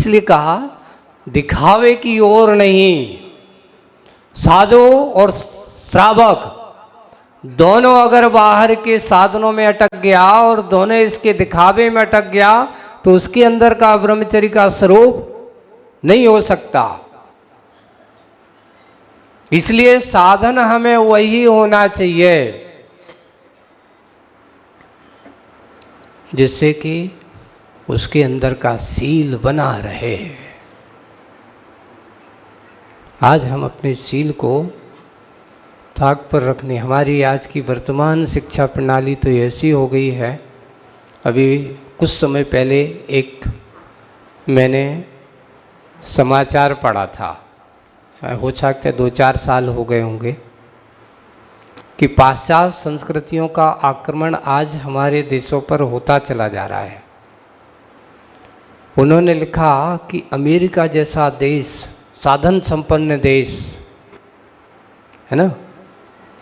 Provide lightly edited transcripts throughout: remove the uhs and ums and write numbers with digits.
इसलिए कहा दिखावे की ओर नहीं, साधु और श्रावक दोनों अगर बाहर के साधनों में अटक गया और दोनों इसके दिखावे में अटक गया तो उसके अंदर का ब्रह्मचर्य का स्वरूप नहीं हो सकता। इसलिए साधन हमें वही होना चाहिए जिससे कि उसके अंदर का सील बना रहे। आज हम अपने सील को ताक पर रखने, हमारी आज की वर्तमान शिक्षा प्रणाली तो ऐसी हो गई है। अभी कुछ समय पहले एक मैंने समाचार पढ़ा था, हो सकता है 2-4 साल हो गए होंगे, कि पाश्चात्य संस्कृतियों का आक्रमण आज हमारे देशों पर होता चला जा रहा है। उन्होंने लिखा कि अमेरिका जैसा देश, साधन संपन्न देश है ना,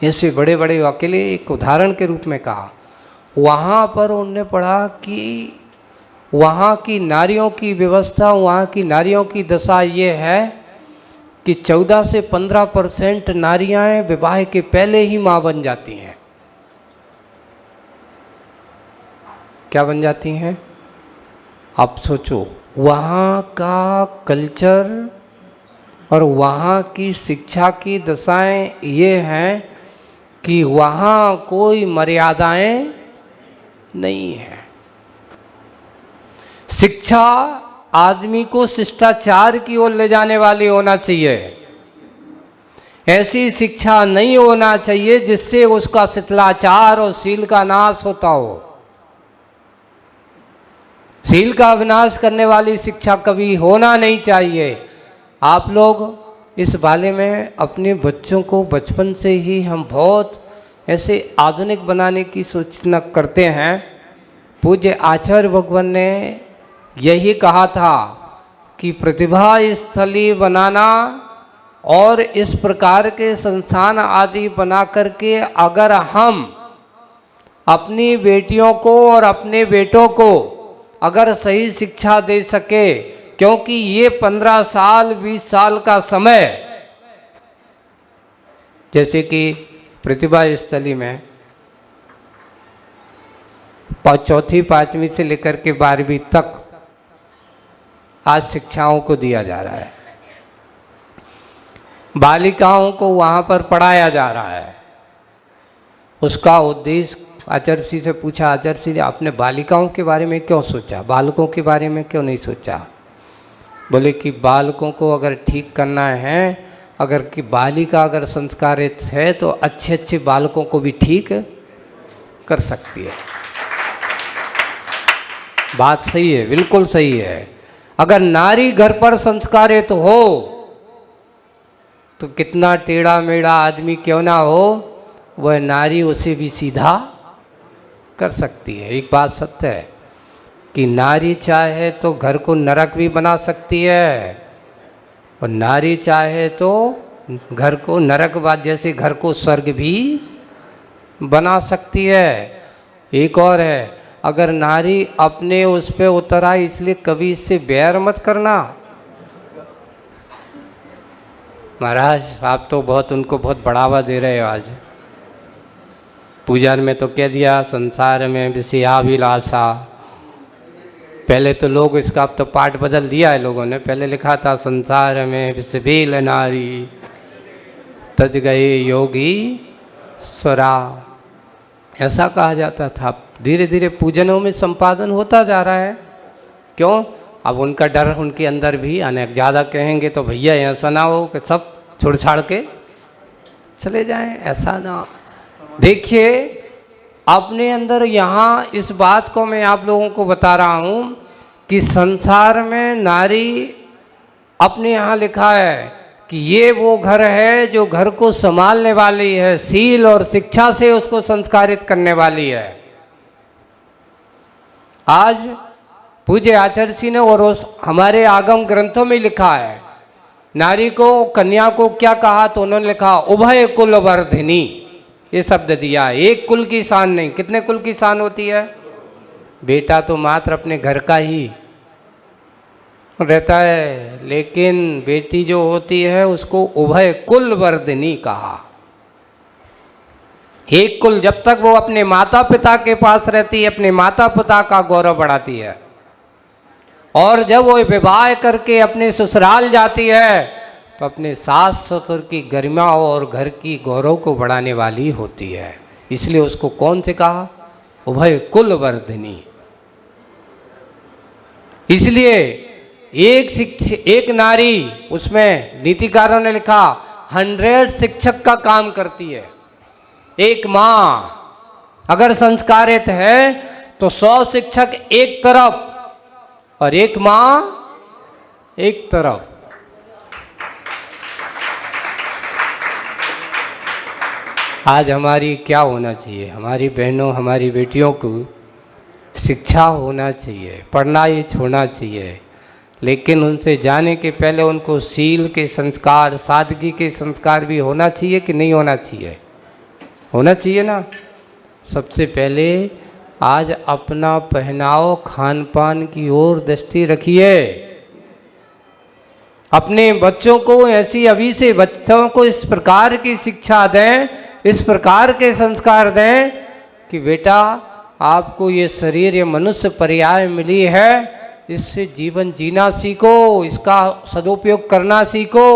ऐसे बड़े बड़े, अकेले एक उदाहरण के रूप में कहा, वहाँ पर उन्होंने पढ़ा कि वहाँ की नारियों की व्यवस्था, वहाँ की नारियों की दशा ये है कि 14 से 15% नारियाँ विवाह के पहले ही माँ बन जाती हैं। क्या बन जाती हैं? आप सोचो, वहाँ का कल्चर और वहाँ की शिक्षा की दशाएं ये हैं कि वहाँ कोई मर्यादाएं नहीं है। शिक्षा आदमी को शिष्टाचार की ओर ले जाने वाली होना चाहिए। ऐसी शिक्षा नहीं होना चाहिए जिससे उसका शिथिलाचार और शील का नाश होता हो। शील का विनाश करने वाली शिक्षा कभी होना नहीं चाहिए। आप लोग इस बारे में अपने बच्चों को बचपन से ही हम बहुत ऐसे आधुनिक बनाने की सूचना करते हैं। पूज्य आचार्य भगवान ने यही कहा था कि प्रतिभा स्थली बनाना और इस प्रकार के संस्थान आदि बना करके अगर हम अपनी बेटियों को और अपने बेटों को अगर सही शिक्षा दे सके, क्योंकि ये 15 साल 20 साल का समय, जैसे कि प्रतिभा स्थली में 4वीं 5वीं से लेकर के 12वीं तक आज शिक्षाओं को दिया जा रहा है। बालिकाओं को वहाँ पर पढ़ाया जा रहा है। उसका उद्देश्य, आचार्य जी से पूछा, आचार्य जी आपने बालिकाओं के बारे में क्यों सोचा, बालकों के बारे में क्यों नहीं सोचा? बोले कि बालकों को अगर ठीक करना है, अगर कि बालिका अगर संस्कारित है तो अच्छे अच्छे बालकों को भी ठीक कर सकती है। बात सही है, बिल्कुल सही है। अगर नारी घर पर संस्कारित हो तो कितना टेढ़ा मेढ़ा आदमी क्यों ना हो, वह नारी उसे भी सीधा कर सकती है। एक बात सत्य है कि नारी चाहे तो घर को नरक भी बना सकती है और नारी चाहे तो घर को नरक बाद जैसे घर को स्वर्ग भी बना सकती है। एक और है, अगर नारी अपने उस पे उतर आए, इसलिए कभी इससे बैर मत करना। महाराज आप तो बहुत उनको बहुत बढ़ावा दे रहे हो। आज पूजा में तो कह दिया संसार में विषयाभिलाषा, पहले तो लोग इसका अब तो पाठ बदल दिया है लोगों ने। पहले लिखा था संसार में विषबील नारी तज गए योगी स्वरा, ऐसा कहा जाता था। धीरे धीरे पूजनों में संपादन होता जा रहा है। क्यों? अब उनका डर उनके अंदर भी आने, ज़्यादा कहेंगे तो भैया ऐसा ना हो कि सब छोड़ छाड़ के चले जाएं, ऐसा ना। देखिए अपने अंदर, यहाँ इस बात को मैं आप लोगों को बता रहा हूँ कि संसार में नारी, अपने यहाँ लिखा है कि ये वो घर है जो घर को संभालने वाली है, शील और शिक्षा से उसको संस्कारित करने वाली है। आज पूज्य आचार्य जी ने और हमारे आगम ग्रंथों में लिखा है, नारी को, कन्या को क्या कहा, तो उन्होंने लिखा उभय कुल वर्धिनी, ये शब्द दिया। एक कुल की शान नहीं, कितने कुल की शान होती है? बेटा तो मात्र अपने घर का ही रहता है, लेकिन बेटी जो होती है उसको उभय कुल वर्धिनी कहा। एक कुल, जब तक वो अपने माता पिता के पास रहती है अपने माता पिता का गौरव बढ़ाती है, और जब वो विवाह करके अपने ससुराल जाती है तो अपने सास ससुर की गरिमा और घर की गौरव को बढ़ाने वाली होती है। इसलिए उसको कौन से कहा? उभय कुल वर्धिनी। इसलिए एक नारी, उसमें नीतिकारों ने लिखा 100 शिक्षक का काम करती है। एक मां अगर संस्कारित है तो 100 शिक्षक एक तरफ और एक मां एक तरफ। आज हमारी क्या होना चाहिए? हमारी बहनों, हमारी बेटियों को शिक्षा होना चाहिए, पढ़ना ही छोड़ना चाहिए, लेकिन उनसे जाने के पहले उनको शील के संस्कार, सादगी के संस्कार भी होना चाहिए कि नहीं होना चाहिए? होना चाहिए ना। सबसे पहले आज अपना पहनाव, खान पान की ओर दृष्टि रखिए। अपने बच्चों को ऐसी, अभी से बच्चों को इस प्रकार की शिक्षा दें, इस प्रकार के संस्कार दें कि बेटा आपको ये शरीर, ये मनुष्य पर्याय मिली है, इससे जीवन जीना सीखो, इसका सदुपयोग करना सीखो।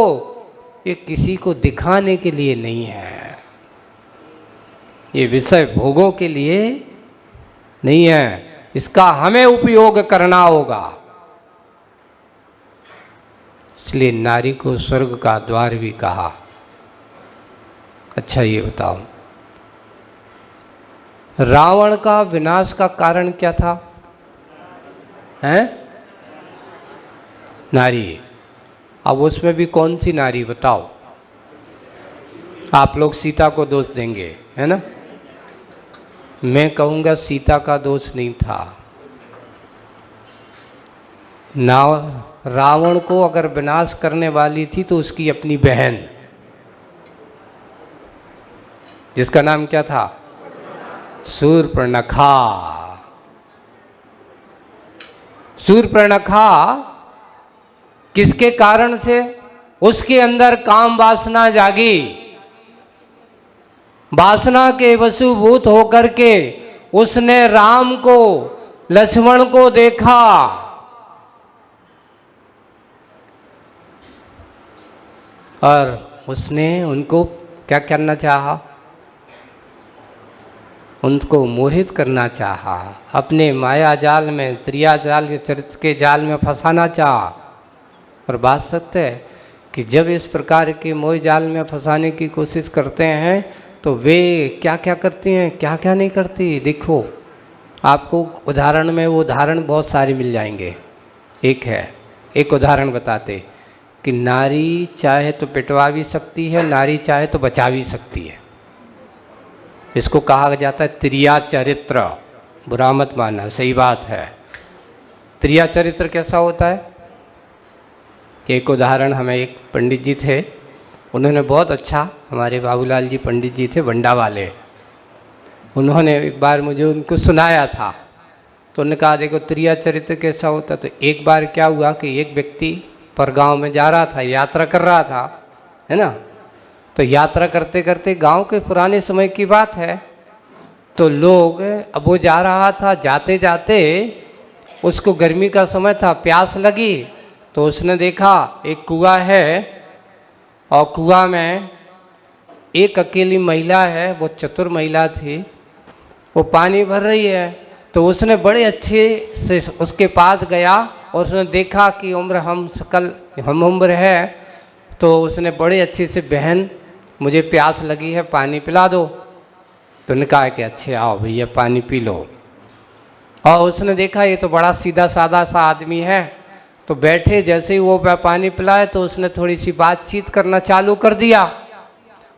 ये किसी को दिखाने के लिए नहीं है, ये विषय भोगों के लिए नहीं है, इसका हमें उपयोग करना होगा। इसलिए नारी को स्वर्ग का द्वार भी कहा। अच्छा ये बताओ, रावण का विनाश का कारण क्या था? हैं? नारी। अब उसमें भी कौन सी नारी बताओ? आप लोग सीता को दोष देंगे, है ना? मैं कहूँगा सीता का दोष नहीं था। ना, रावण को अगर विनाश करने वाली थी तो उसकी अपनी बहन, जिसका नाम क्या था? शूर्पणखा। शूर्पणखा किसके कारण से? उसके अंदर काम वासना जागी, वासना के वशीभूत होकर के उसने राम को, लक्ष्मण को देखा और उसने उनको क्या करना चाहा? उनको मोहित करना चाहा, अपने माया जाल में, त्रिया जाल के चरित्र के जाल में फंसाना चाहा। और बात सत्य है कि जब इस प्रकार के मोह जाल में फंसाने की कोशिश करते हैं तो वे क्या क्या करती हैं, क्या क्या नहीं करती। देखो, आपको उदाहरण में वो उदाहरण बहुत सारे मिल जाएंगे। एक उदाहरण बताते कि नारी चाहे तो पिटवा भी सकती है, नारी चाहे तो बचा भी सकती है। इसको कहा जाता है त्रिया चरित्र। बुरा मत मानना, सही बात है। त्रिया चरित्र कैसा होता है? एक उदाहरण, हमें एक पंडित जी थे, उन्होंने बहुत अच्छा, हमारे बाबूलाल जी पंडित जी थे बंडा वाले, उन्होंने एक बार मुझे उनको सुनाया था। तो उन्होंने कहा देखो त्रिया चरित्र कैसा होता। तो एक बार क्या हुआ कि एक व्यक्ति पर गांव में जा रहा था, यात्रा कर रहा था, है ना। तो यात्रा करते करते, गांव के पुराने समय की बात है, तो लोग, अब वो जा रहा था, जाते जाते उसको गर्मी का समय था, प्यास लगी, तो उसने देखा एक कुआं है और कुआं में एक अकेली महिला है, वो चतुर महिला थी, वो पानी भर रही है। तो उसने बड़े अच्छे से उसके पास गया और उसने देखा कि हम उम्र है, तो उसने बड़े अच्छे से, बहन मुझे प्यास लगी है, पानी पिला दो। तो उन्होंने कहा कि अच्छे आओ भैया पानी पी लो। और उसने देखा ये तो बड़ा सीधा साधा सा आदमी है, तो बैठे, जैसे ही वो पानी पिलाए तो उसने थोड़ी सी बातचीत करना चालू कर दिया।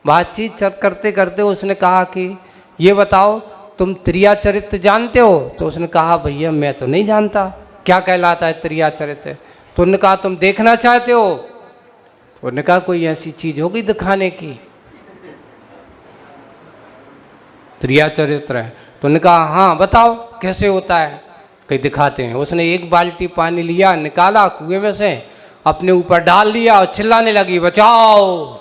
बातचीत करते करते उसने कहा कि ये बताओ तुम त्रिया चरित्र जानते हो? तो उसने कहा भैया मैं तो नहीं जानता, क्या कहलाता है त्रिया चरित्र? तो उन्होंने कहा तुम देखना चाहते हो? तो उन्होंने कहा कोई ऐसी चीज होगी दिखाने की, त्रिया चरित्र है। तो उन्होंने कहा हाँ बताओ कैसे होता है। कहीं दिखाते हैं। उसने एक बाल्टी पानी लिया, निकाला कुएं में से, अपने ऊपर डाल लिया और चिल्लाने लगी, बचाओ।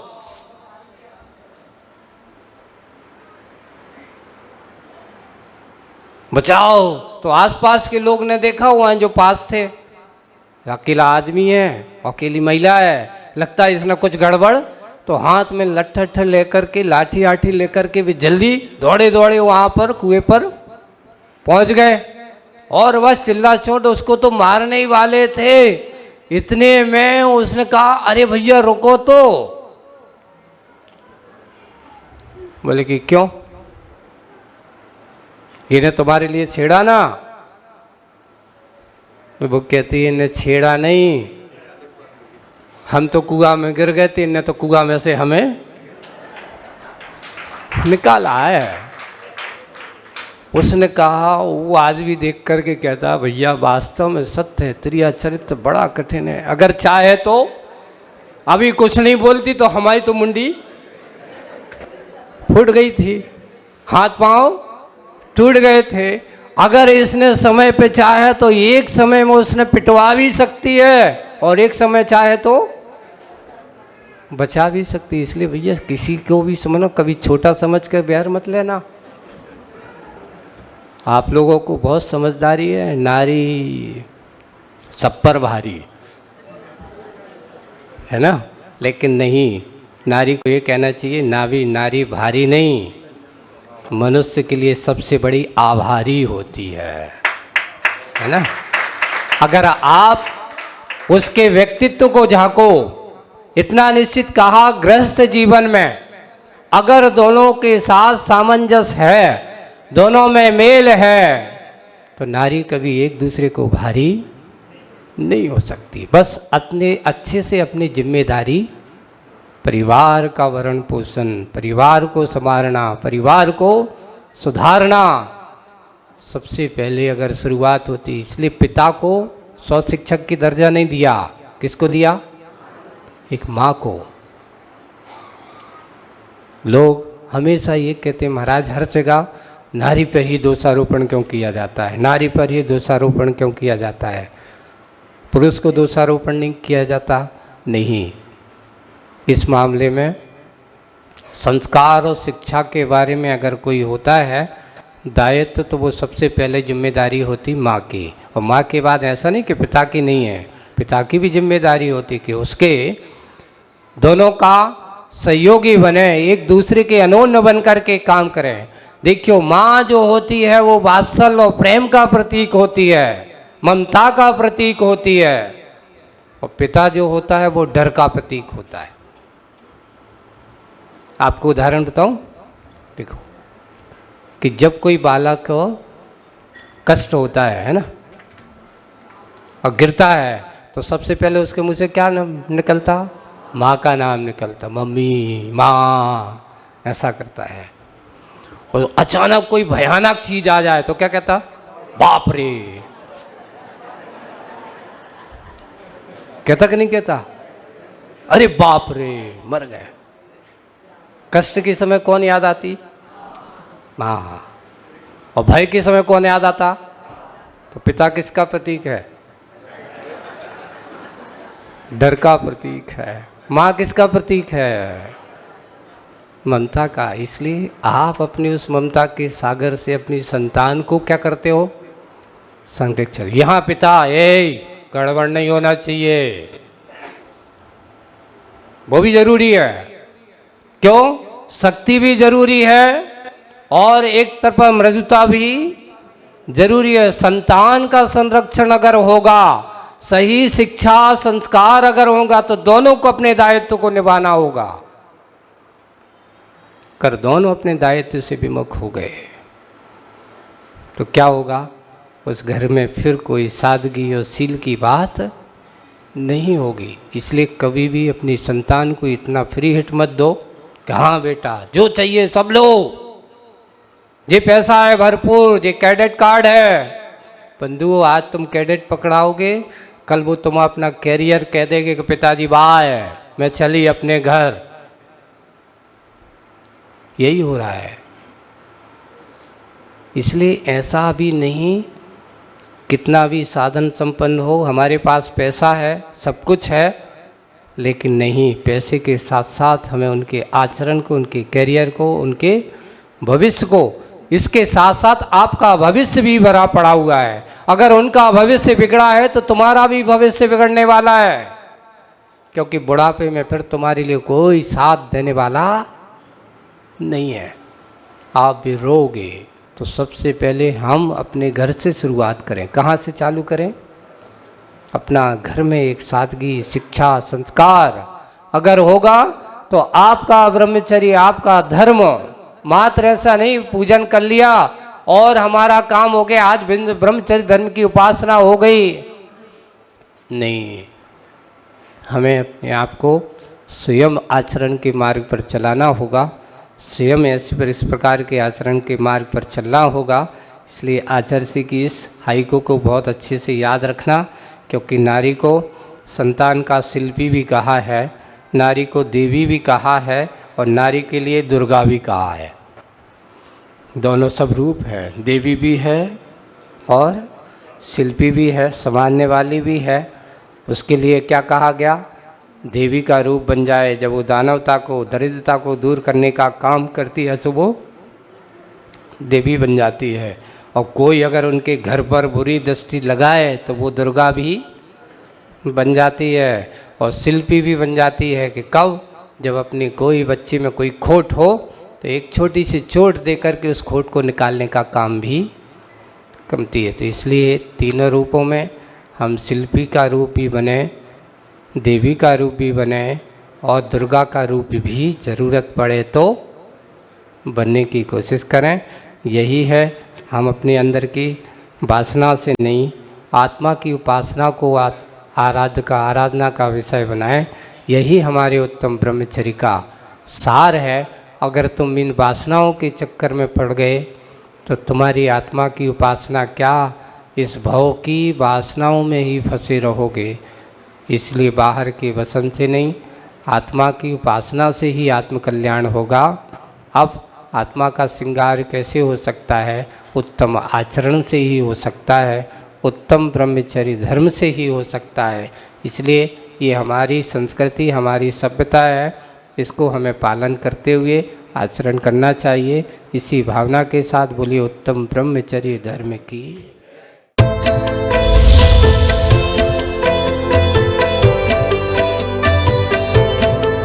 बचाओ। तो आसपास के लोग ने देखा हुआ है जो पास थे, अकेला आदमी है, अकेली महिला है, लगता है इसने कुछ गड़बड़। तो हाथ में लट्ठ लेकर के, लाठी आठी लेकर के भी जल्दी दौड़े दौड़े वहां पर कुएं पर पहुंच गए और बस चिल्ला चोट, उसको तो मारने ही वाले थे। इतने में उसने कहा, अरे भैया रुको तो। बोले कि क्यों? इन्हें तुम्हारे लिए छेड़ा ना? वो कहती है, इन्हें छेड़ा नहीं, हम तो कुआं में गिर गए थे, इन्हें तो कुआं में से हमें निकाला है। उसने कहा, वो आदमी देख करके कहता, भैया वास्तव में सत्य है, तेरा चरित्र बड़ा कठिन है। अगर चाहे तो अभी कुछ नहीं बोलती तो हमारी तो मुंडी फूट गई थी, हाथ पांव टूट गए थे। अगर इसने समय पे चाहे तो एक समय में उसने पिटवा भी सकती है और एक समय चाहे तो बचा भी सकती है। इसलिए भैया किसी को भी समझो, कभी छोटा समझ कर बैर मत लेना। आप लोगों को बहुत समझदारी है, नारी सब पर भारी है ना, लेकिन नहीं, नारी को ये कहना चाहिए, नारी भारी नहीं, मनुष्य के लिए सबसे बड़ी आभारी होती है ना। अगर आप उसके व्यक्तित्व को झांको, इतना निश्चित कहा, गृहस्थ जीवन में अगर दोनों के साथ सामंजस्य है, दोनों में मेल है, तो नारी कभी एक दूसरे को भारी नहीं हो सकती। बस अपने अच्छे से अपनी जिम्मेदारी, परिवार का भरण पोषण, परिवार को संभालना, परिवार को सुधारना सबसे पहले अगर शुरुआत होती। इसलिए पिता को स्वशिक्षक की दर्जा नहीं दिया, किसको दिया? एक माँ को। लोग हमेशा ये कहते हैं, महाराज हर जगह नारी पर ही दोषारोपण क्यों किया जाता है, नारी पर ही दोषारोपण क्यों किया जाता है, पुरुष को दोषारोपण नहीं किया जाता? नहीं, इस मामले में संस्कार और शिक्षा के बारे में अगर कोई होता है दायित्व, तो वो सबसे पहले जिम्मेदारी होती माँ की। और माँ के बाद ऐसा नहीं कि पिता की नहीं है, पिता की भी जिम्मेदारी होती कि उसके दोनों का सहयोगी बने, एक दूसरे के अनोन्य बन करके काम करें। देखियो, माँ जो होती है वो वात्सल्य और प्रेम का प्रतीक होती है, ममता का प्रतीक होती है, और पिता जो होता है वो डर का प्रतीक होता है। आपको उदाहरण बताऊं, देखो कि जब कोई बालक को कष्ट होता है ना, और गिरता है, तो सबसे पहले उसके मुंह से क्या नाम निकलता? माँ का नाम निकलता, मम्मी, माँ, ऐसा करता है। और अचानक कोई भयानक चीज आ जाए तो क्या कहता? बाप रे। कहता कि नहीं कहता? अरे बाप रे, मर गए। कष्ट के समय कौन याद आती? माँ। और भय के समय कौन याद आता? तो पिता किसका प्रतीक है? डर का प्रतीक है। माँ किसका प्रतीक है? ममता का। इसलिए आप अपनी उस ममता के सागर से अपनी संतान को क्या करते हो? संरक्षण। यहाँ पिता, गड़बड़ नहीं होना चाहिए, वो भी जरूरी है। क्यों? शक्ति भी जरूरी है और एक तरफ मृदुता भी जरूरी है। संतान का संरक्षण अगर होगा, सही शिक्षा संस्कार अगर होगा, तो दोनों को अपने दायित्व को निभाना होगा। कर दोनों अपने दायित्व से विमुख हो गए तो क्या होगा? उस घर में फिर कोई सादगी और सील की बात नहीं होगी। इसलिए कभी भी अपनी संतान को इतना फ्री हिट मत दो कि हाँ बेटा जो चाहिए सब लो, ये पैसा है भरपूर, ये कैडेट कार्ड है। बंधु, आज तुम कैडेट पकड़ाओगे, कल वो तुम अपना कैरियर कह देंगे कि पिताजी बाय, मैं चली अपने घर। यही हो रहा है। इसलिए ऐसा भी नहीं कितना भी साधन संपन्न हो, हमारे पास पैसा है, सब कुछ है, लेकिन नहीं, पैसे के साथ साथ हमें उनके आचरण को, उनके करियर को, उनके भविष्य को, इसके साथ साथ आपका भविष्य भी भरा पड़ा हुआ है। अगर उनका भविष्य बिगड़ा है तो तुम्हारा भी भविष्य बिगड़ने वाला है, क्योंकि बुढ़ापे में फिर तुम्हारे लिए कोई साथ देने वाला नहीं है, आप भी रोगे। तो सबसे पहले हम अपने घर से शुरुआत करें। कहाँ से चालू करें? अपना घर में एक सादगी, शिक्षा, संस्कार अगर होगा तो आपका ब्रह्मचर्य, आपका धर्म मात्र ऐसा नहीं पूजन कर लिया और हमारा काम हो गया, आज ब्रह्मचर्य धर्म की उपासना हो गई, नहीं, हमें अपने आप को स्वयं आचरण के मार्ग पर चलाना होगा, स्वयं इस प्रकार के आचरण के मार्ग पर चलना होगा। इसलिए आचार्य की इस हाइको को बहुत अच्छे से याद रखना, क्योंकि नारी को संतान का शिल्पी भी कहा है, नारी को देवी भी कहा है और नारी के लिए दुर्गा भी कहा है। दोनों सब रूप है, देवी भी है और शिल्पी भी है, संभालने वाली भी है। उसके लिए क्या कहा गया? देवी का रूप बन जाए, जब वो दानवता को, दरिद्रता को दूर करने का काम करती है तो वो देवी बन जाती है। और कोई अगर उनके घर पर बुरी दृष्टि लगाए तो वो दुर्गा भी बन जाती है और शिल्पी भी बन जाती है। कि कब? जब अपनी कोई बच्ची में कोई खोट हो तो एक छोटी सी चोट दे करके उस खोट को निकालने का काम भी करती है। तो इसलिए तीनों रूपों में हम शिल्पी का रूप भी बने, देवी का रूप भी बने और दुर्गा का रूप भी ज़रूरत पड़े तो बनने की कोशिश करें। यही है, हम अपने अंदर की वासना से नहीं, आत्मा की उपासना को आराधना का विषय बनाएं। यही हमारे उत्तम ब्रह्मचर्य का सार है। अगर तुम इन वासनाओं के चक्कर में पड़ गए तो तुम्हारी आत्मा की उपासना क्या, इस भव की वासनाओं में ही फंसे रहोगे। इसलिए बाहर के वसन से नहीं, आत्मा की उपासना से ही आत्मकल्याण होगा। अब आत्मा का श्रृंगार कैसे हो सकता है? उत्तम आचरण से ही हो सकता है, उत्तम ब्रह्मचर्य धर्म से ही हो सकता है। इसलिए ये हमारी संस्कृति, हमारी सभ्यता है, इसको हमें पालन करते हुए आचरण करना चाहिए। इसी भावना के साथ बोलिए उत्तम ब्रह्मचर्य धर्म की।